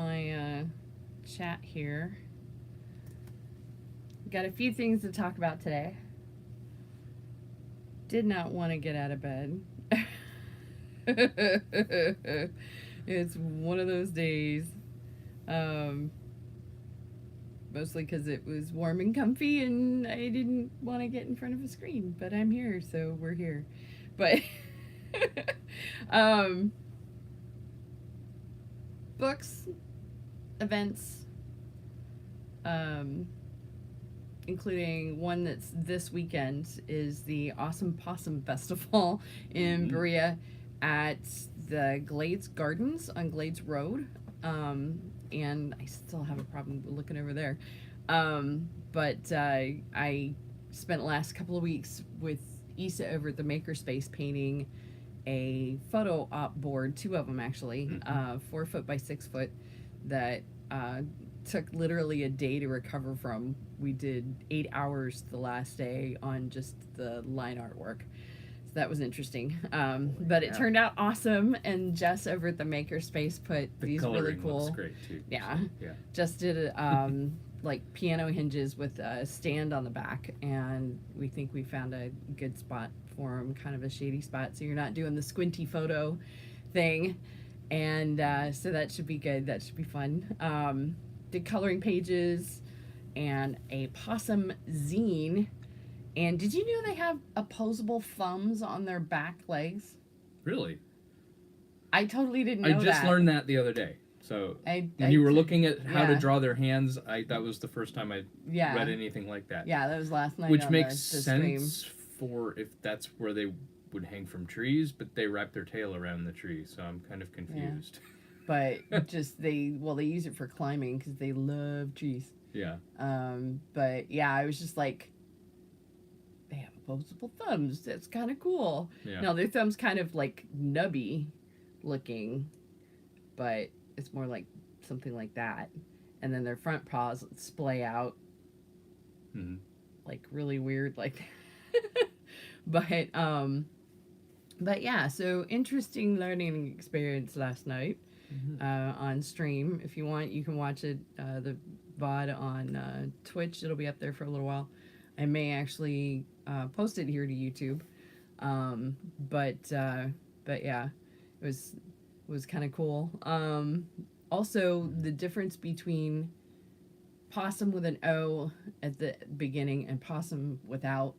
my chat here. Got a few things to talk about today. Did not want to get out of bed. It's one of those days. Mostly because it was warm and comfy and I didn't want to get in front of a screen. But I'm here, so we're here. But books, events, including one that's this weekend, is the Awesome Possum Festival in Berea at the Glades Gardens on Glades Road. And I still have a problem looking over there. But I spent the last couple of weeks with Issa over at the Makerspace painting a photo op board, 2 of them actually, 4 foot by 6 foot, that took literally a day to recover from. We did 8 hours the last day on just the line artwork. So that was interesting. But it turned out awesome, and Jess over at the Makerspace put these really cool. Looks great too. Yeah. So, yeah. Just did like piano hinges with a stand on the back, and we think we found a good spot for them, kind of a shady spot, so you're not doing the squinty photo thing. And so that should be good. That should be fun. Did coloring pages and a possum zine. And did you know they have opposable thumbs on their back legs? Really? I totally didn't know that. I just learned that the other day. So when you were looking at how to draw their hands, that was the first time I read anything like that. Yeah, that was last night. Which on makes the sense stream. for if that's where they would hang from trees, but they wrap their tail around the tree, so I'm kind of confused. Yeah. But just they use it for climbing because they love trees. Yeah. But yeah, I was just like, they have opposable thumbs. That's kind of cool. Yeah. Now their thumbs kind of like nubby looking, but it's more like something like that. And then their front paws splay out, like really weird, like. But yeah, so interesting learning experience last night on stream. If you want, you can watch it, the VOD on Twitch. It'll be up there for a little while. I may actually post it here to YouTube. But yeah, it was kind of cool. Also, the difference between possum with an O at the beginning and possum without,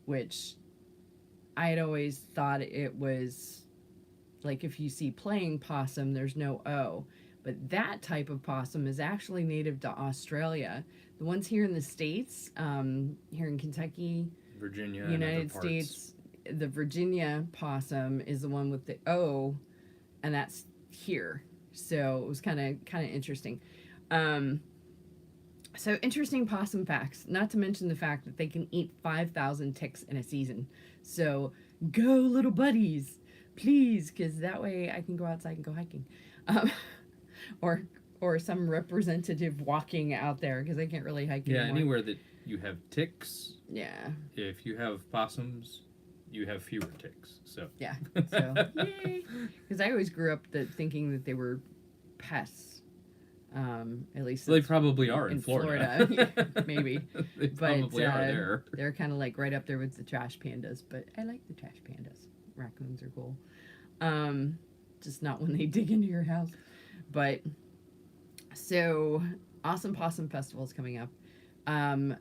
which I had always thought it was like if you see playing possum, there's no O. But that type of possum is actually native to Australia. The ones here in the States, here in Kentucky, Virginia, United States, the Virginia possum is the one with the O, and that's here. So it was kind of interesting. So interesting possum facts, not to mention the fact that they can eat 5,000 ticks in a season. So go, little buddies, please, because that way I can go outside and go hiking. Or some representative walking out there, because I can't really hike anymore. Yeah, anywhere that you have ticks. Yeah. If you have possums, you have fewer ticks. So yeah. So yay! Because I always grew up thinking that they were pests. At least they probably are in Florida. Yeah, maybe. They probably are there. They're kind of like right up there with the trash pandas, but I like the trash pandas. Raccoons are cool. Just not when they dig into your house. But so Awesome Possum Festival is coming up. On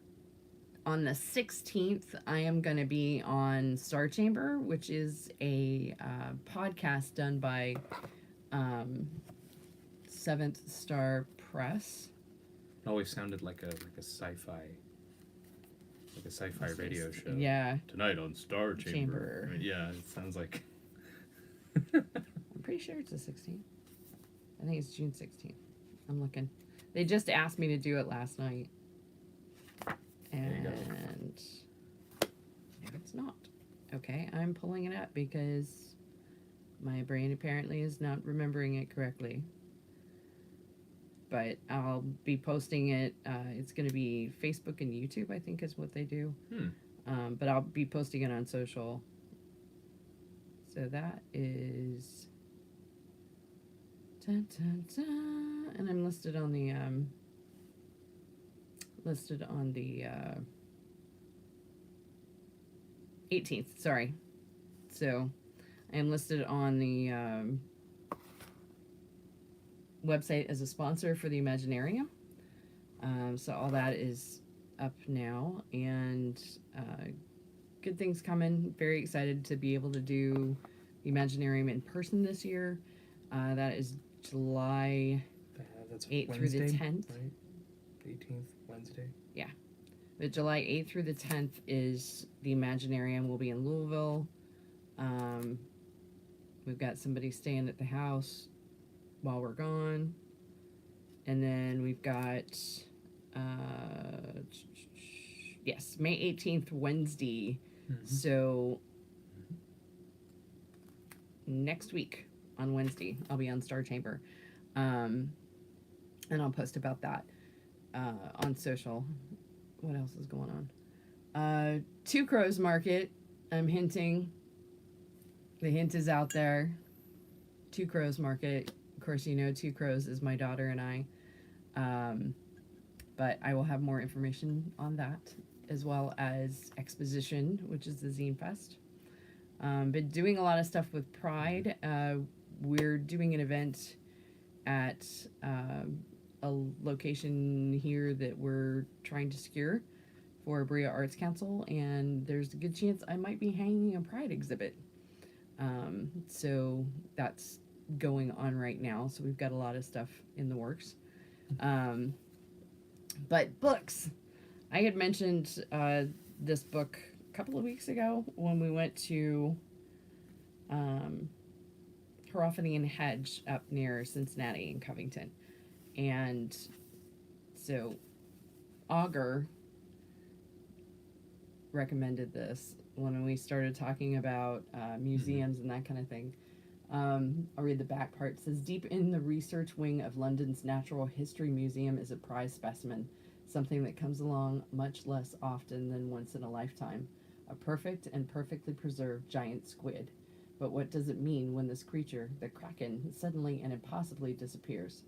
the 16th, I am going to be on Star Chamber, which is a podcast done by Seventh Star Press. It always sounded like a sci-fi radio show. Yeah. Tonight on Star Chamber. Yeah, it sounds like. I'm pretty sure it's the 16th. I think it's June 16th. I'm looking. They just asked me to do it last night. And no, it's not. Okay, I'm pulling it up because my brain apparently is not remembering it correctly. But I'll be posting it. It's going to be Facebook and YouTube, I think is what they do. But I'll be posting it on social. So that is... Dun, dun, dun. and I'm listed on the 18th. Sorry, so I am listed on the website as a sponsor for the Imaginarium. So all that is up now, and good things coming. Very excited to be able to do the Imaginarium in person this year. That is July that's 8th Wednesday, through the 10th. Right? 18th, Wednesday. Yeah. But July 8th through the 10th is the Imaginarium. We'll be in Louisville. We've got somebody staying at the house while we're gone. And then we've got, yes, May 18th, Wednesday. Mm-hmm. So next week on Wednesday, I'll be on Star Chamber. And I'll post about that on social. What else is going on? Two Crows Market. I'm hinting. The hint is out there. Two Crows Market. Of course, you know Two Crows is my daughter and I. But I will have more information on that, as well as Exposition, which is the Zine Fest. Been doing a lot of stuff with Pride. We're doing an event at a location here that we're trying to secure for Brea Arts Council, and there's a good chance I might be hanging a Pride exhibit. So that's going on right now. So we've got a lot of stuff in the works. But books. I had mentioned this book a couple of weeks ago when we went to Hierophany and Hedge up near Cincinnati in Covington. And so Auger recommended this when we started talking about museums and that kind of thing. I'll read the back part. It says, deep in the research wing of London's Natural History Museum is a prize specimen, something that comes along much less often than once in a lifetime. A perfect and perfectly preserved giant squid. But what does it mean when this creature, the Kraken, suddenly and impossibly disappears?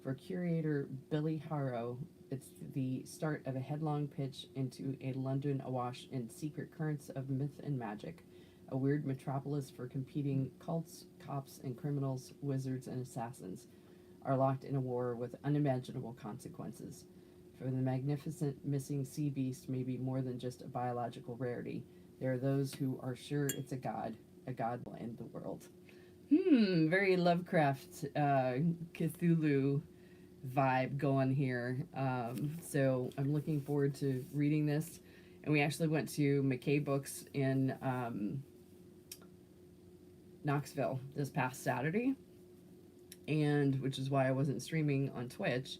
For curator Billy Harrow, it's the start of a headlong pitch into a London awash in secret currents of myth and magic, a weird metropolis for competing cults, cops, and criminals, wizards, and assassins are locked in a war with unimaginable consequences. For the magnificent missing sea beast may be more than just a biological rarity. There are those who are sure it's a god will end the world. Very Lovecraft, Cthulhu vibe going here. So I'm looking forward to reading this. And we actually went to McKay Books in Knoxville this past Saturday, and which is why I wasn't streaming on Twitch.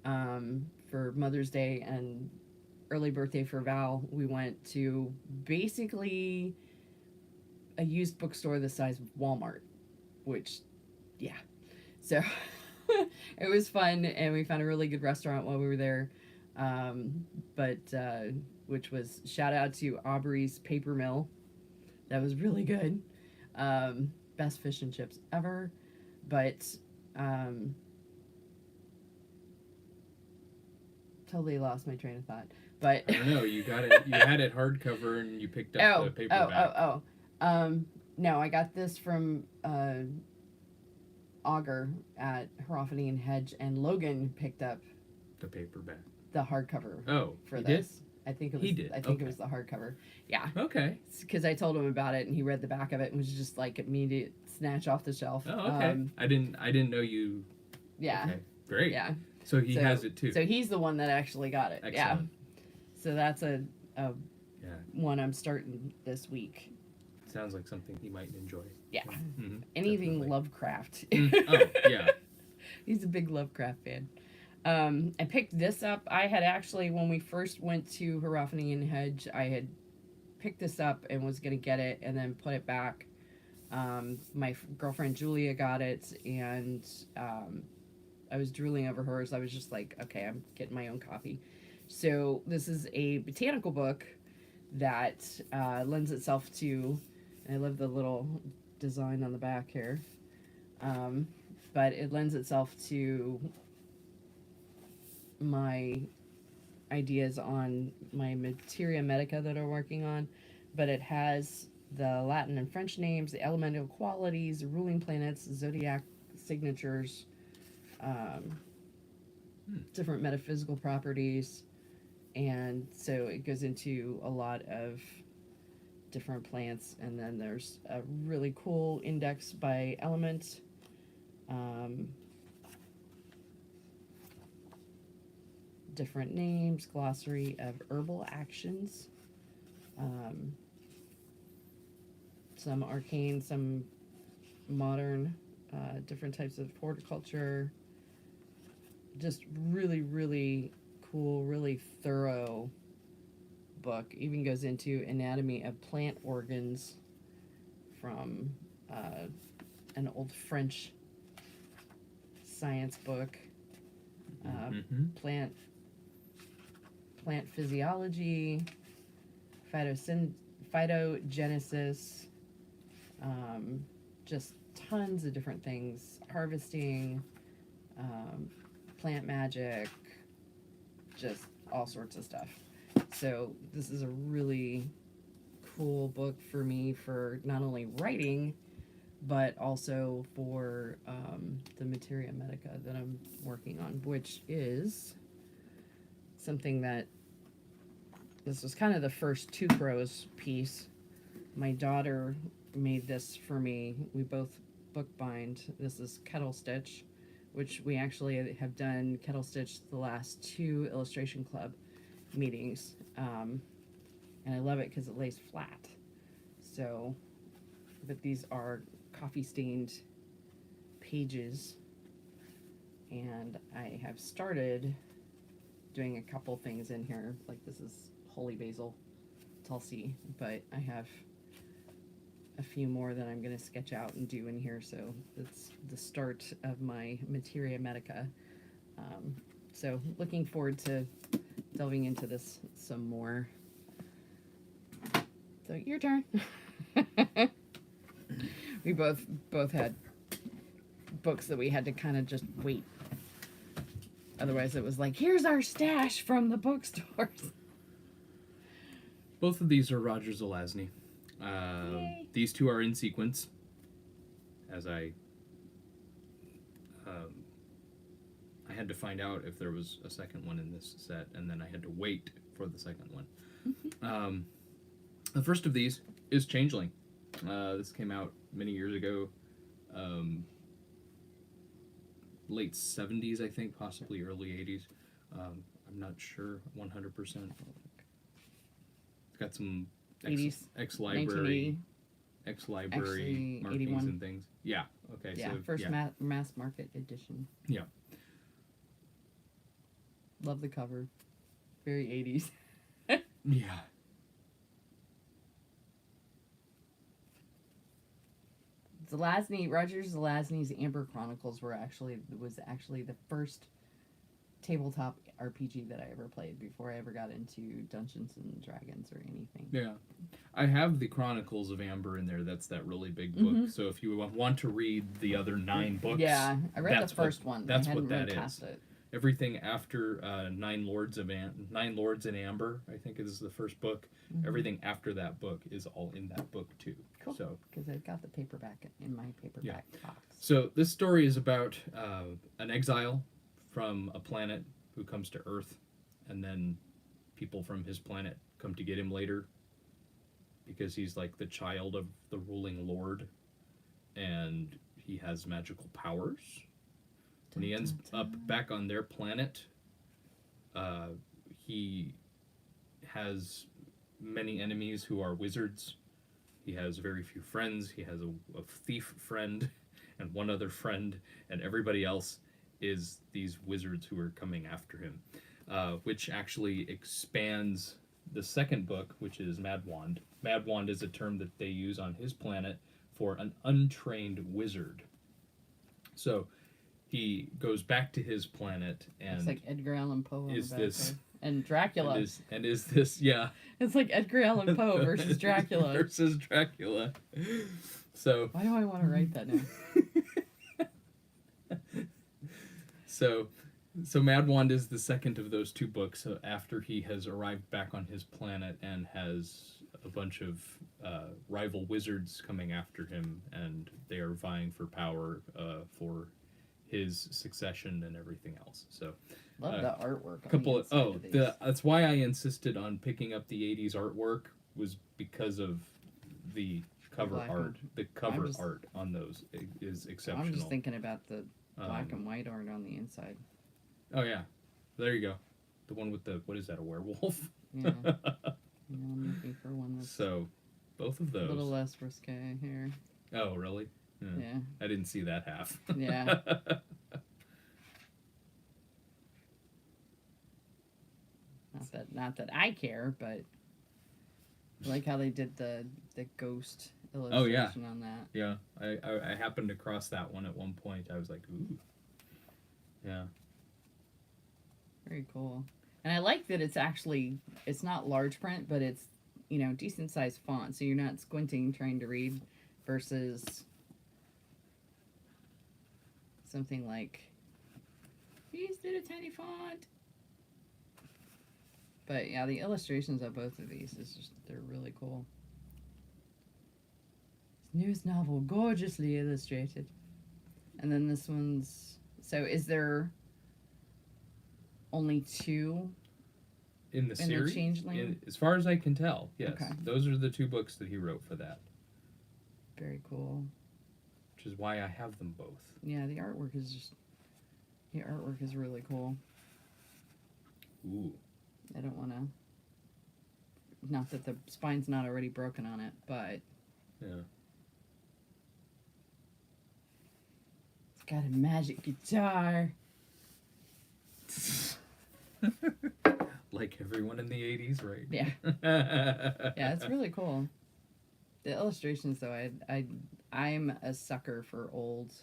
For Mother's Day and early birthday for Val, we went to basically a used bookstore the size of Walmart, which, yeah. So it was fun, and we found a really good restaurant while we were there. Which was, shout out to Aubrey's Papermill. That was really good. Best fish and chips ever. But totally lost my train of thought. But I don't know, you got it, you had it hardcover and you picked up the paperback. No, I got this from Auger at Hierophany and Hedge, and Logan picked up the paperback, the hardcover. Oh, for he this. Did? I think it was. He did. I think it was the hardcover. Yeah. Okay. Because I told him about it, and he read the back of it, and was just like immediate snatch off the shelf. Oh, okay. I didn't know you. Yeah. Okay. Great. Yeah. So he has it too. So he's the one that actually got it. Excellent. Yeah. So that's a one I'm starting this week. Sounds like something he might enjoy. Yeah. Mm-hmm. Anything Definitely. Lovecraft. Oh, yeah. He's a big Lovecraft fan. I picked this up. I had actually, when we first went to Hierophany and Hedge, I had picked this up and was going to get it and then put it back. My girlfriend Julia got it, and I was drooling over hers. I was just like, okay, I'm getting my own copy. So this is a botanical book that lends itself to, and I love the little design on the back here, but it lends itself to my ideas on my materia medica that I'm working on, but it has the Latin and French names, the elemental qualities, ruling planets, zodiac signatures, different metaphysical properties, and so it goes into a lot of different plants, and then there's a really cool index by element. Different names, glossary of herbal actions, some arcane, some modern, different types of horticulture. Just really, really cool, really thorough book. Even goes into anatomy of plant organs from an old French science book. Plant physiology, phytogenesis, just tons of different things, harvesting, plant magic, just all sorts of stuff. So this is a really cool book for me for not only writing, but also for the materia medica that I'm working on, which is something that this was kind of the first Two Crows piece. My daughter made this for me. We both bookbind. This is Kettle Stitch, which we actually have done Kettle Stitch the last 2 Illustration Club meetings. And I love it because it lays flat. So, but these are coffee stained pages, and I have started doing a couple things in here, like this is holy basil, Tulsi, but I have a few more that I'm going to sketch out and do in here, so it's the start of my materia medica. So looking forward to delving into this some more. So your turn. We both had books that we had to kind of just wait. Otherwise, it was like, here's our stash from the bookstores. Both of these are Roger Zelazny. These two are in sequence, as I had to find out if there was a second one in this set, and then I had to wait for the second one. The first of these is Changeling. This came out many years ago, late 70s, I think, possibly early 80s. I'm not sure 100%. It's got some ex-library markings 81. and things. Yeah, okay. Yeah, so, first mass market edition. Yeah. Love the cover. Very 80s. Yeah. Roger Zelazny's Amber Chronicles was actually the first tabletop RPG that I ever played before I ever got into Dungeons and Dragons or anything. Yeah. I have the Chronicles of Amber in there. That's that really big book. So if you want to read the other 9 books... Yeah, I read the first one. That's I hadn't what that read is. past it. Everything after Nine Lords in Amber, I think is the first book. Everything after that book is all in that book too. Cool. So because I've got the paperback in my paperback box. So this story is about an exile from a planet who comes to Earth, and then people from his planet come to get him later because he's like the child of the ruling lord, and he has magical powers. When he ends up back on their planet, he has many enemies who are wizards. He has very few friends. He has a thief friend and one other friend, and everybody else is these wizards who are coming after him, which actually expands the second book, which is Mad Wand. Mad Wand is a term that they use on his planet for an untrained wizard. So he goes back to his planet, and it's like Edgar Allan Poe and Dracula. Is this It's like Edgar Allan Poe versus Dracula. versus Dracula. So why do I want to write that now? So So Mad Wand is the second of those two books after he has arrived back on his planet and has a bunch of rival wizards coming after him, and they are vying for power for his succession and everything else. So Love the artwork. couple on the inside of these. that's why I insisted on picking up the 80s artwork, was because of the cover Black art. The cover just- art on those is exceptional. I'm just thinking about the black and white art on the inside. Oh yeah, there you go. The one with the, what is that, a werewolf? Yeah. Yeah, I'm looking for one that's So both of a little those. less risque here. Oh really? Yeah. I didn't see that half. Yeah. Not that I care, but I like how they did the ghost illustration on that. Yeah, I happened to cross that one at one point. I was like, ooh. Yeah. Very cool. And I like that it's not large print, but it's, decent sized font, so you're not squinting trying to read versus something like these did a tiny font. But yeah, the illustrations of both of these they're really cool. This newest novel, gorgeously illustrated. And then this one's, so is there only two In the in series, the Changeling? as far as I can tell, yes. Okay. Those are the two books that he wrote for that, Very cool. which is why I have them both. Yeah, the artwork is really cool. Ooh. I don't want to, not that the spine's not already broken on it, but Yeah. it's got a magic guitar. Like everyone in the 80s, right? Yeah. Yeah, it's really cool. The illustrations, though, I'm a sucker for old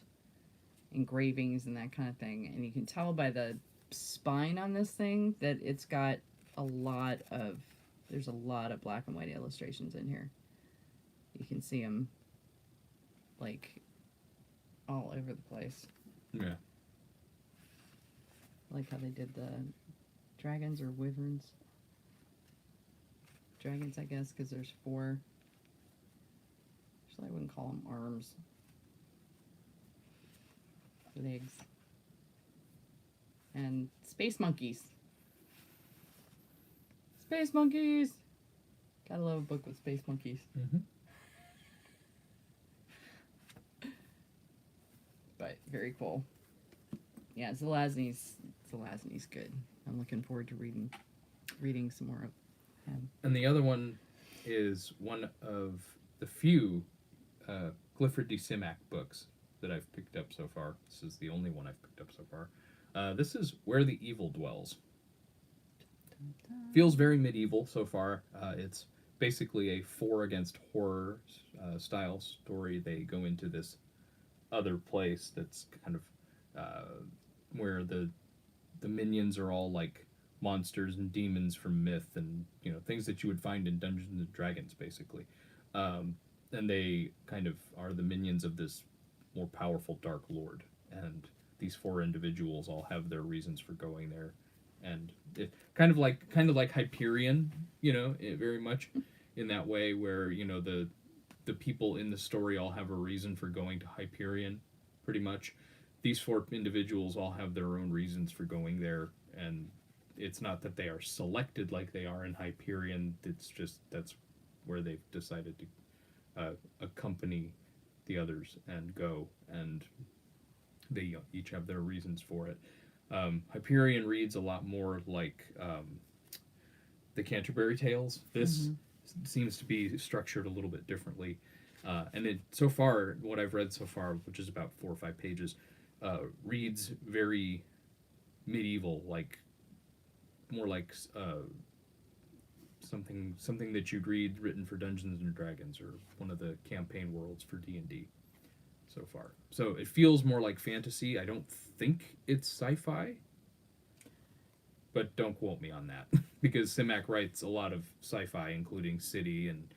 engravings and that kind of thing, and you can tell by the spine on this thing that it's got there's a lot of black and white illustrations in here. You can see them like all over the place. Yeah. I like how they did the dragons or wyverns. Dragons, I guess, because there's 4. Actually, I wouldn't call them arms. Legs. And space monkeys. Space monkeys! Gotta love a book with space monkeys. Mm-hmm. But very cool. Yeah, Zelazny's good. I'm looking forward to reading some more of him. And the other one is one of the few Clifford D. Simak books that I've picked up so far. This is the only one I've picked up so far. This is Where the Evil Dwells. Feels very medieval so far. It's basically a 4 against horror style story. They go into this other place that's kind of where the minions are all like monsters and demons from myth, and things that you would find in Dungeons and Dragons, basically. And they kind of are the minions of this more powerful Dark Lord, and these 4 individuals all have their reasons for going there, and it kind of like Hyperion, very much in that way, where the people in the story all have a reason for going to Hyperion, pretty much. These 4 individuals all have their own reasons for going there, and it's not that they are selected like they are in Hyperion. It's just that's where they've decided to accompany the others and go, and they each have their reasons for it. Hyperion reads a lot more like the Canterbury Tales. This seems to be structured a little bit differently, and it so far, what I've read so far, which is about 4 or 5 pages, reads very medieval, like more like something that you'd read written for Dungeons and Dragons or one of the campaign worlds for D&D so far. So it feels more like fantasy. I don't think it's sci-fi, but don't quote me on that because Simak writes a lot of sci-fi, including City and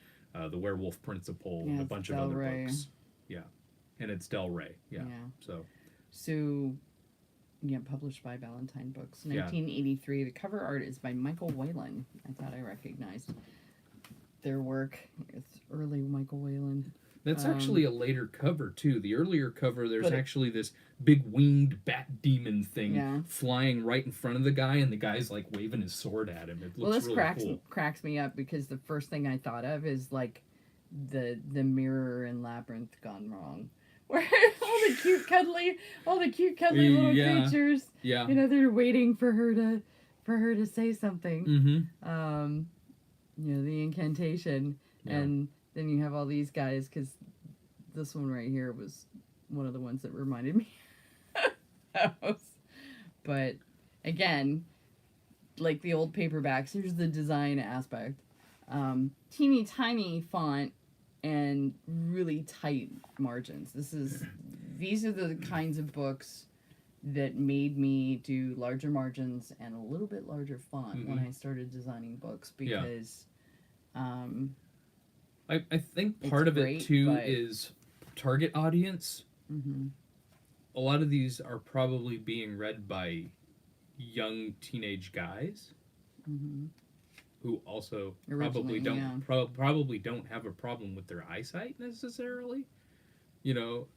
The Werewolf Principle and a bunch of other books. Yeah, and it's Del Rey. Yeah. So Yeah, published by Valentine Books, Yeah. 1983. The cover art is by Michael Whalen. I thought I recognized their work. It's early Michael Whalen. That's actually a later cover too. The earlier cover, there's But actually this big winged bat demon thing Yeah. flying right in front of the guy, and the guy's like waving his sword at him. It looks Well, this really cracks me up because the first thing I thought of is like the mirror and labyrinth gone wrong, where all the cute cuddly little Yeah. creatures, Yeah. you know, they're waiting for her to say something. Mm-hmm. You know, the incantation, Yeah. and then you have all these guys, because this one right here was one of the ones that reminded me of those. But again, like the old paperbacks, here's the design aspect. Teeny tiny font and really tight margins. These are the kinds of books that made me do larger margins and a little bit larger font when I started designing books, because I think part of great, it too but- is target audience. Mm-hmm. A lot of these are probably being read by young teenage guys Mm-hmm. who also Originally, probably don't have a problem with their eyesight necessarily, you know,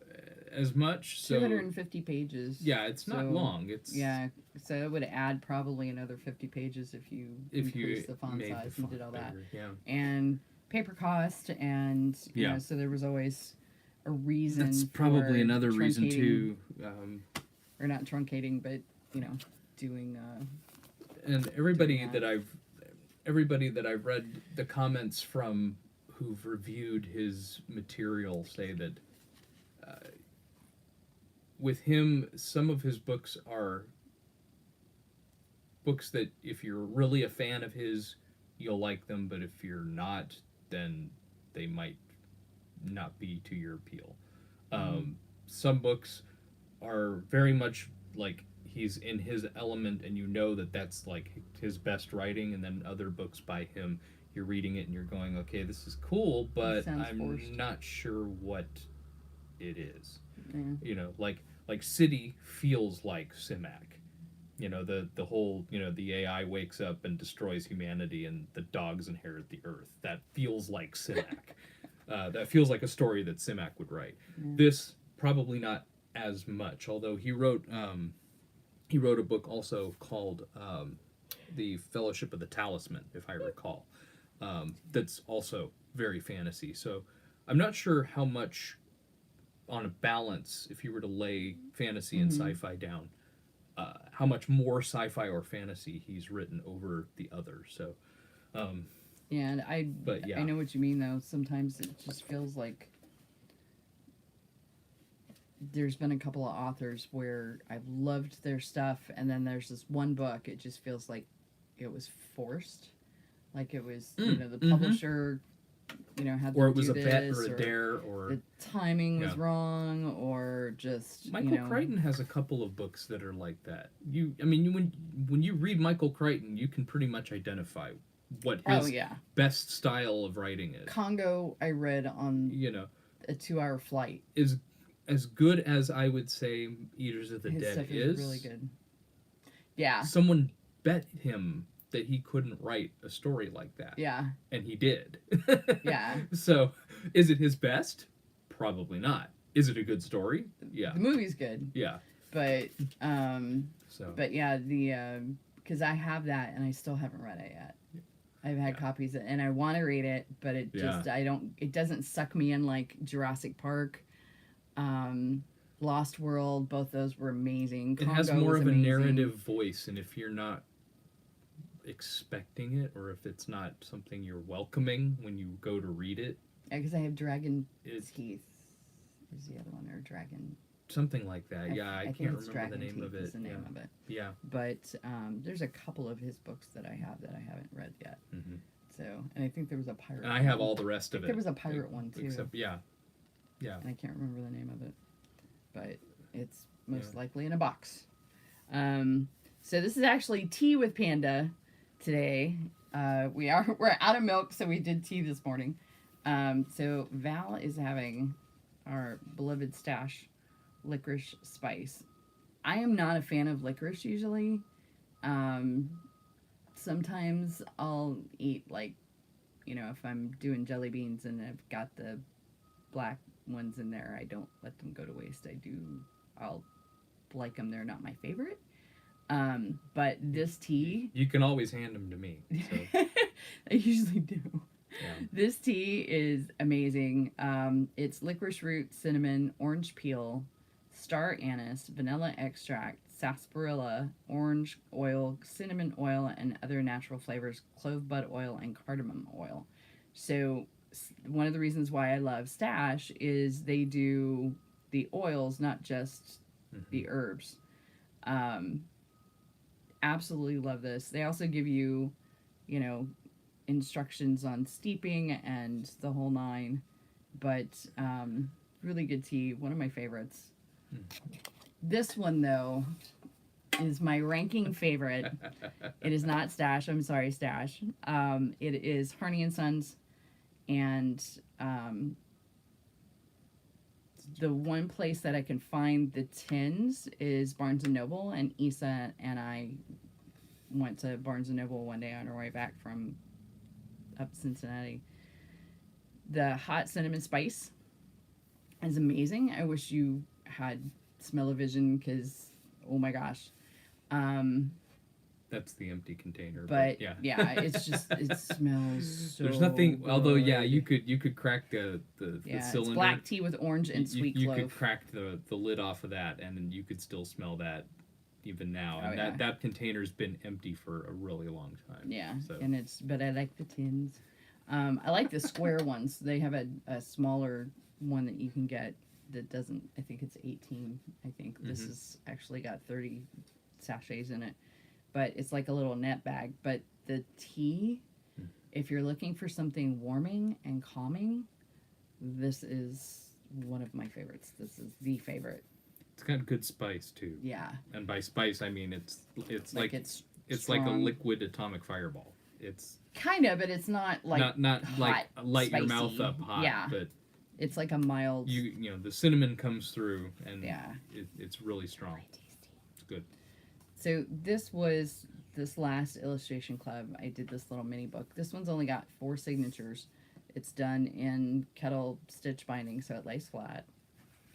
as much. So 250 pages. yeah, it's not So, long. It's Yeah, so it would add probably another 50 pages if you increased the font made size the and did font all that. bigger, yeah. And paper cost, and you know, so there was always a reason. That's probably for another reason truncating- too. or not truncating, but you know, doing. And everybody doing that I've read the comments from who've reviewed his material say that with him, some of his books are books that if you're really a fan of his, you'll like them, but if you're not, then they might not be to your appeal. Some books are very much like he's in his element, and you know that that's like his best writing, and then other books by him, you're reading it and you're going, okay, this is cool, but sounds I'm forced. not sure what it is. Yeah. You know, like City feels like Simac. You know, the whole, you know, the AI wakes up and destroys humanity and the dogs inherit the earth. That feels like Simac. That feels like a story that Simac would write. This, probably not as much, although he wrote a book also called The Fellowship of the Talisman, if I recall. That's also very fantasy. So I'm not sure how much, on a balance, if you were to lay fantasy and sci-fi down, how much more sci-fi or fantasy he's written over the others. So, Yeah, and I know what you mean, though. Sometimes it just feels like there's been a couple of authors where I've loved their stuff, and then there's this one book, it just feels like it was forced. Like it was, you know, the publisher, you know, had or to it was do a bet this, or a dare, or the timing was wrong, or just Michael you know, Crichton has a couple of books that are like that. When you read Michael Crichton, you can pretty much identify what his best style of writing is. Congo, I read on a 2-hour flight. Is as good as I would say Eaters of the His Dead stuff is. Really good. Yeah. Someone bet him that he couldn't write a story like that. Yeah. And he did. Yeah. So, is it his best? Probably not. Is it a good story? Yeah. The movie's good. Yeah. But but yeah, because I have that and I still haven't read it yet. I've had copies and I want to read it, but it just it doesn't suck me in like Jurassic Park, Lost World. Both those were amazing. It has more of a narrative voice, and if you're not expecting it, or if it's not something you're welcoming when you go to read it, because I have Dragon Teeth. Is the other one, or Dragon? Something like that. I can't remember Dragon the name of it. Is the name of it. Yeah. But there's a couple of his books that I have that I haven't read yet. Mm-hmm. So, and I think there was a pirate. And I have all the rest of it. There was a pirate one too. Except, yeah. And I can't remember the name of it, but it's most likely in a box. So this is actually tea with Panda today. We're out of milk, so we did tea this morning. So Val is having our beloved stash licorice spice. I am not a fan of licorice usually. Sometimes I'll eat, like, if I'm doing jelly beans and I've got the black ones in there, I don't let them go to waste. I'll like them. They're not my favorite. But this tea... You can always hand them to me. So. I usually do. Yeah. This tea is amazing. It's licorice root, cinnamon, orange peel, star anise, vanilla extract, sarsaparilla, orange oil, cinnamon oil, and other natural flavors, clove bud oil, and cardamom oil. So one of the reasons why I love Stash is they do the oils, not just the herbs. Absolutely love this. They also give you, instructions on steeping and the whole nine. But really good tea. One of my favorites. This one, though, is my ranking favorite. It is not Stash. I'm sorry, Stash. It is Harney and Sons. And the one place that I can find the tins is Barnes & Noble. And Issa and I went to Barnes & Noble one day on our way back from up Cincinnati. The hot cinnamon spice is amazing. I wish you had smell-o-vision because, oh my gosh. That's the empty container. But yeah, it's just, it smells so There's nothing, good. although, yeah, you could crack the cylinder. It's black tea with orange and sweet clove. You could crack the lid off of that, and then you could still smell that even now. Oh, And that container's been empty for a really long time. Yeah, so. and but I like the tins. I like the square ones. They have a smaller one that you can get that doesn't, I think it's 18, I think. This has actually got 30 sachets in it. But it's like a little net bag. But the tea, if you're looking for something warming and calming, this is one of my favorites. This is the favorite. It's got good spice too. Yeah. And by spice I mean it's it's like a liquid atomic fireball. It's kind of, but it's not like not hot, like light spicy. your mouth up hot. Yeah. But it's like a mild. The cinnamon comes through and it's really strong. Really tasty. It's good. So this was this last illustration club. I did this little mini book. This one's only got 4 signatures. It's done in kettle stitch binding, so it lays flat.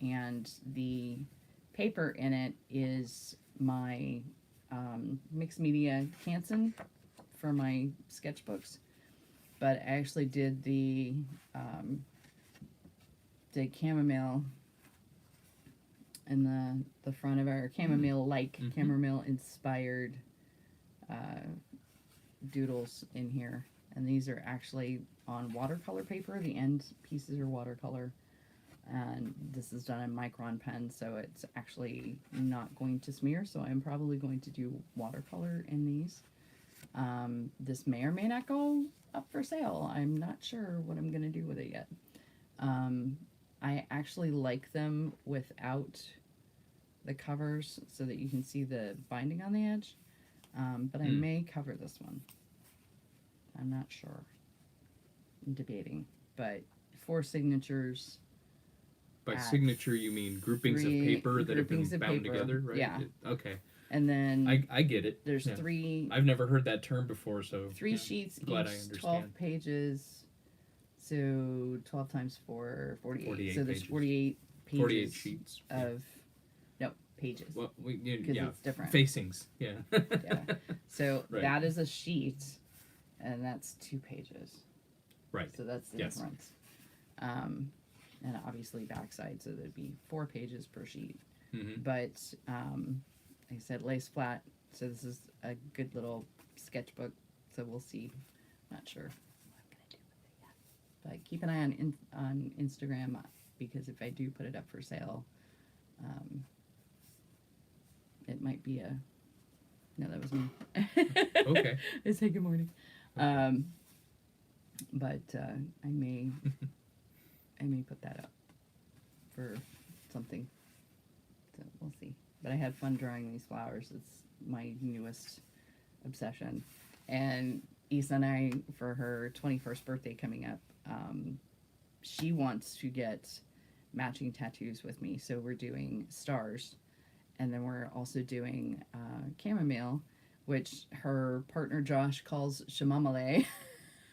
And the paper in it is my mixed media Hansen for my sketchbooks. But I actually did the chamomile in the front of our chamomile chamomile inspired doodles in here, and these are actually on watercolor paper. The end pieces are watercolor, and this is done in micron pen, so it's actually not going to smear, so I'm probably going to do watercolor in these. This may or may not go up for sale. I'm not sure what I'm going to do with it yet. I actually like them without the covers so that you can see the binding on the edge. But I may cover this one. I'm not sure. I'm debating. But 4 signatures. By signature, you mean groupings of paper that have been bound together, right? Yeah. Okay. And then I get it. There's 3. I've never heard that term before, so 3 sheets, glad I each understand. 12 pages. So 12 times 4, 48. So there's pages. 48 pages. 48 sheets Of pages. Well, because it's different. Facings, yeah. Yeah. So right. that is a sheet, and that's 2 pages. Right. So that's the difference. And obviously backside, so there'd be 4 pages per sheet. But like I said, lace flat. So this is a good little sketchbook. So we'll see. Not sure what I'm gonna do with it yet. But keep an eye on Instagram, because if I do put it up for sale, it might be a... No, that was me. Okay. I say good morning. But I may put that up for something. So we'll see. But I had fun drawing these flowers. It's my newest obsession. And Issa and I, for her 21st birthday coming up, she wants to get matching tattoos with me. So we're doing stars. And then we're also doing chamomile, which her partner Josh calls chamomile.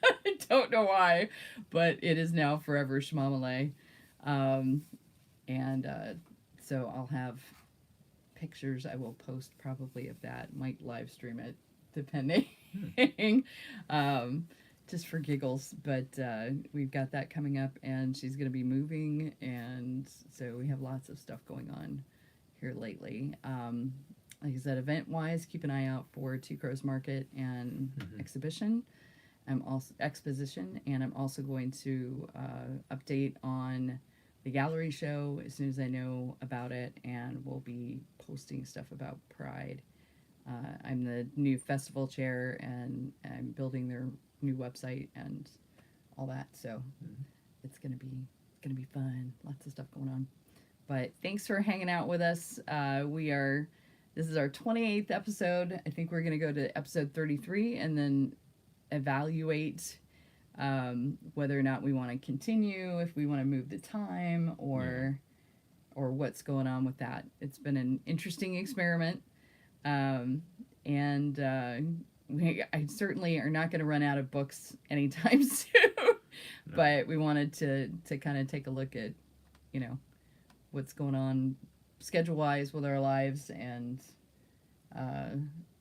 I don't know why, but it is now forever chamomile. So I'll have pictures I will post probably of that. Might live stream it, depending. Just for giggles. But we've got that coming up, and she's going to be moving, and so we have lots of stuff going on here lately. Like I said, event-wise, keep an eye out for Two Crows Market and exposition. I'm also going to update on the gallery show as soon as I know about it, and we'll be posting stuff about Pride. I'm the new festival chair, and I'm building their new website and all that. So it's gonna be fun. Lots of stuff going on. But thanks for hanging out with us. This is our 28th episode. I think we're gonna go to episode 33 and then evaluate whether or not we want to continue, if we want to move the time, or what's going on with that. It's been an interesting experiment, I certainly are not going to run out of books anytime soon. But we wanted to kind of take a look at, what's going on schedule-wise with our lives, and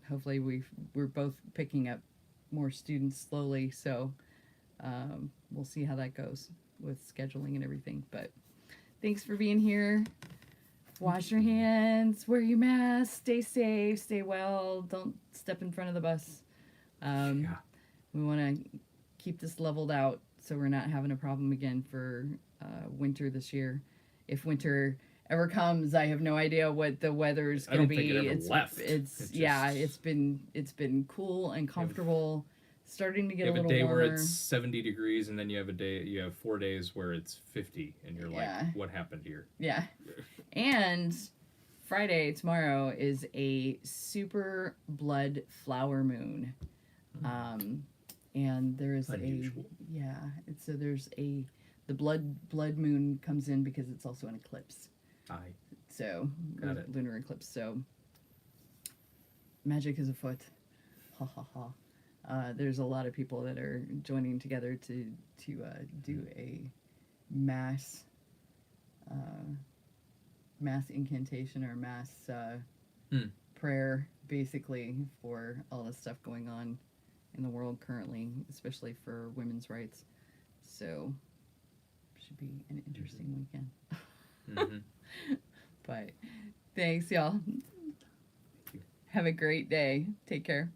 hopefully we're both picking up more students slowly, so we'll see how that goes with scheduling and everything. But thanks for being here. Wash your hands, wear your mask, stay safe, stay well, don't step in front of the bus. We want to keep this leveled out so we're not having a problem again for winter this year. If winter ever comes, I have no idea what the weather's going to be. It's been cool and comfortable. Starting to get a little warmer. You have a day where it's 70 degrees, and then you have 4 days where it's 50, and you're like, what happened here? Yeah. And Friday, tomorrow, is a super blood flower moon. And there's unusual. The blood moon comes in because it's also an eclipse. Aye. So, lunar eclipse. So, magic is afoot. Ha ha ha. There's a lot of people that are joining together to do a mass incantation or mass prayer, basically, for all the stuff going on in the world currently, especially for women's rights. So, should be an interesting weekend. But thanks, y'all. Have a great day. Take care.